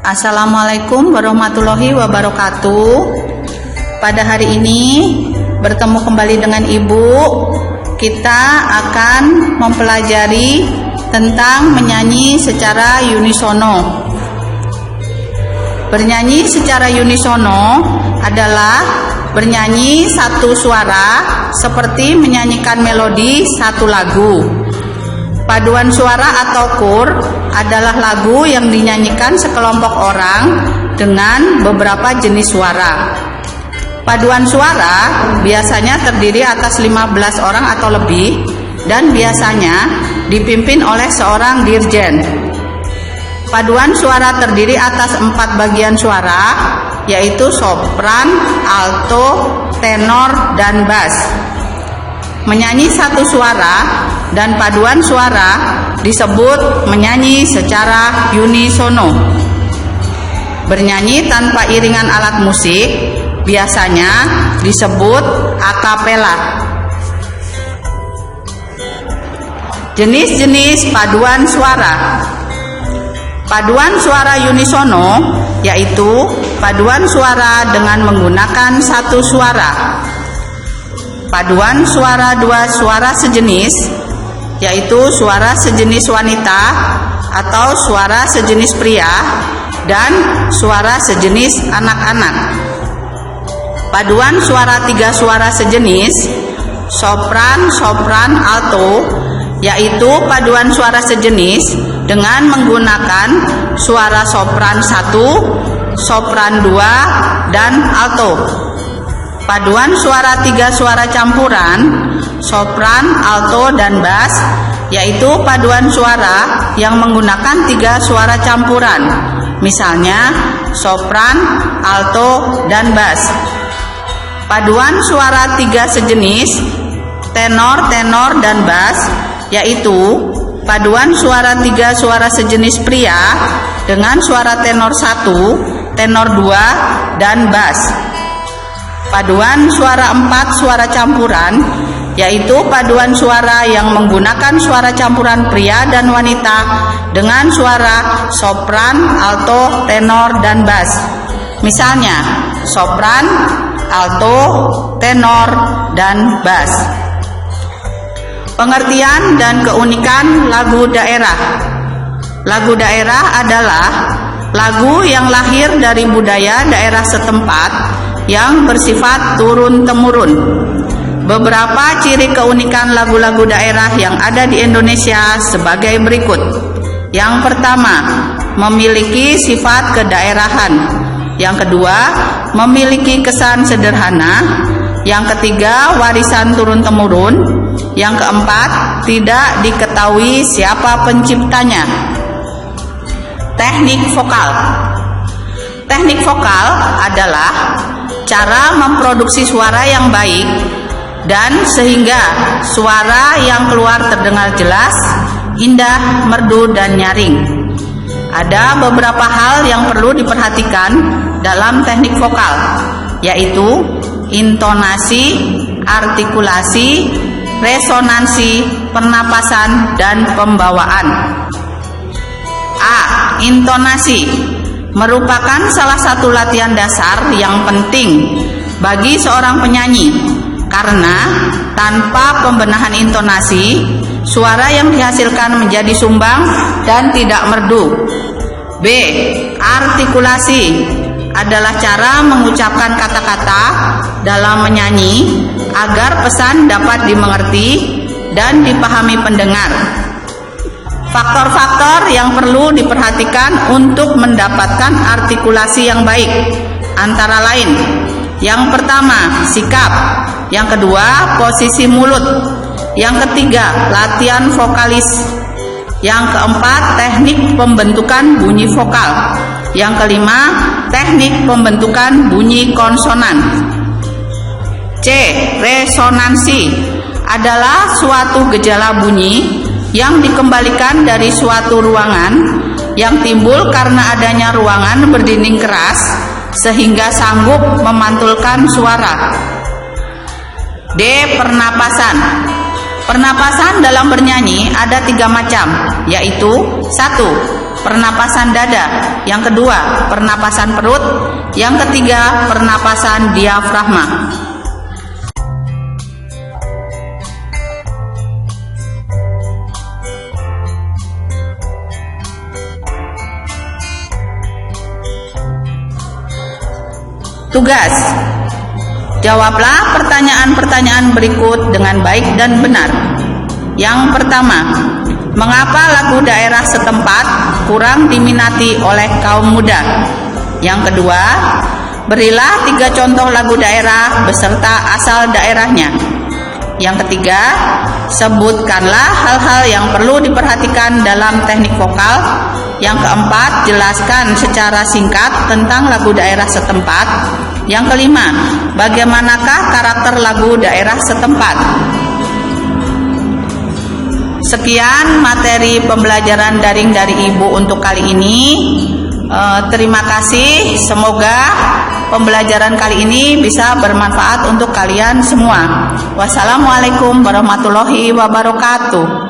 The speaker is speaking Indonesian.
Assalamualaikum warahmatullahi wabarakatuh. Pada hari ini bertemu kembali dengan Ibu. Kita akan mempelajari tentang menyanyi secara unisono. Bernyanyi secara unisono adalah bernyanyi satu suara seperti menyanyikan melodi satu lagu. Paduan suara atau kur adalah lagu yang dinyanyikan sekelompok orang dengan beberapa jenis suara. Paduan suara biasanya terdiri atas 15 orang atau lebih dan biasanya dipimpin oleh seorang dirjen. Paduan suara terdiri atas 4 bagian suara, yaitu sopran, alto, tenor, dan bass. Menyanyi satu suara dan paduan suara disebut menyanyi secara unisono. Bernyanyi tanpa iringan alat musik biasanya disebut akapela. Jenis-jenis paduan suara. Paduan suara unisono yaitu paduan suara dengan menggunakan satu suara. Paduan suara dua suara sejenis yaitu suara sejenis wanita atau suara sejenis pria dan suara sejenis anak-anak. Paduan suara tiga suara sejenis sopran, sopran, alto yaitu paduan suara sejenis dengan menggunakan suara sopran 1, sopran 2, dan alto. Paduan suara tiga suara campuran sopran, alto, dan bass yaitu paduan suara yang menggunakan tiga suara campuran, misalnya sopran, alto, dan bass. Paduan suara tiga sejenis tenor, tenor, dan bass yaitu paduan suara tiga suara sejenis pria dengan suara tenor 1, tenor 2, dan bass. Paduan suara 4 suara campuran yaitu paduan suara yang menggunakan suara campuran pria dan wanita dengan suara sopran, alto, tenor, dan bass. Misalnya sopran, alto, tenor, dan bass. Pengertian dan keunikan lagu daerah. Lagu daerah adalah lagu yang lahir dari budaya daerah setempat yang bersifat turun-temurun. Beberapa ciri keunikan lagu-lagu daerah yang ada di Indonesia sebagai berikut. Yang pertama, memiliki sifat kedaerahan. Yang kedua, memiliki kesan sederhana. Yang ketiga, warisan turun-temurun. Yang keempat, tidak diketahui siapa penciptanya. Teknik vokal. Teknik vokal adalah cara memproduksi suara yang baik dan sehingga suara yang keluar terdengar jelas, indah, merdu, dan nyaring. Ada beberapa hal yang perlu diperhatikan dalam teknik vokal, yaitu intonasi, artikulasi, resonansi, pernapasan, dan pembawaan. A. Intonasi merupakan salah satu latihan dasar yang penting bagi seorang penyanyi karena tanpa pembenahan intonasi, suara yang dihasilkan menjadi sumbang dan tidak merdu. B. Artikulasi adalah cara mengucapkan kata-kata dalam menyanyi agar pesan dapat dimengerti dan dipahami pendengar. Faktor-faktor yang perlu diperhatikan untuk mendapatkan artikulasi yang baik antara lain: yang pertama, sikap; yang kedua, posisi mulut; yang ketiga, latihan vokalis; yang keempat, teknik pembentukan bunyi vokal; yang kelima, teknik pembentukan bunyi konsonan. C. Resonansi adalah suatu gejala bunyi yang dikembalikan dari suatu ruangan yang timbul karena adanya ruangan berdinding keras sehingga sanggup memantulkan suara. D. Pernapasan. Pernapasan dalam bernyanyi ada 3 macam, yaitu 1. pernapasan dada. Yang kedua, pernapasan perut. Yang ketiga, pernapasan diafragma. Tugas: jawablah pertanyaan-pertanyaan berikut dengan baik dan benar. Yang pertama, mengapa lagu daerah setempat kurang diminati oleh kaum muda? Yang kedua, berilah 3 contoh lagu daerah beserta asal daerahnya. Yang ketiga, sebutkanlah hal-hal yang perlu diperhatikan dalam teknik vokal. Yang keempat, jelaskan secara singkat tentang lagu daerah setempat. Yang kelima, bagaimanakah karakter lagu daerah setempat? Sekian materi pembelajaran daring dari Ibu untuk kali ini. Terima kasih. Semoga pembelajaran kali ini bisa bermanfaat untuk kalian semua. Wassalamualaikum warahmatullahi wabarakatuh.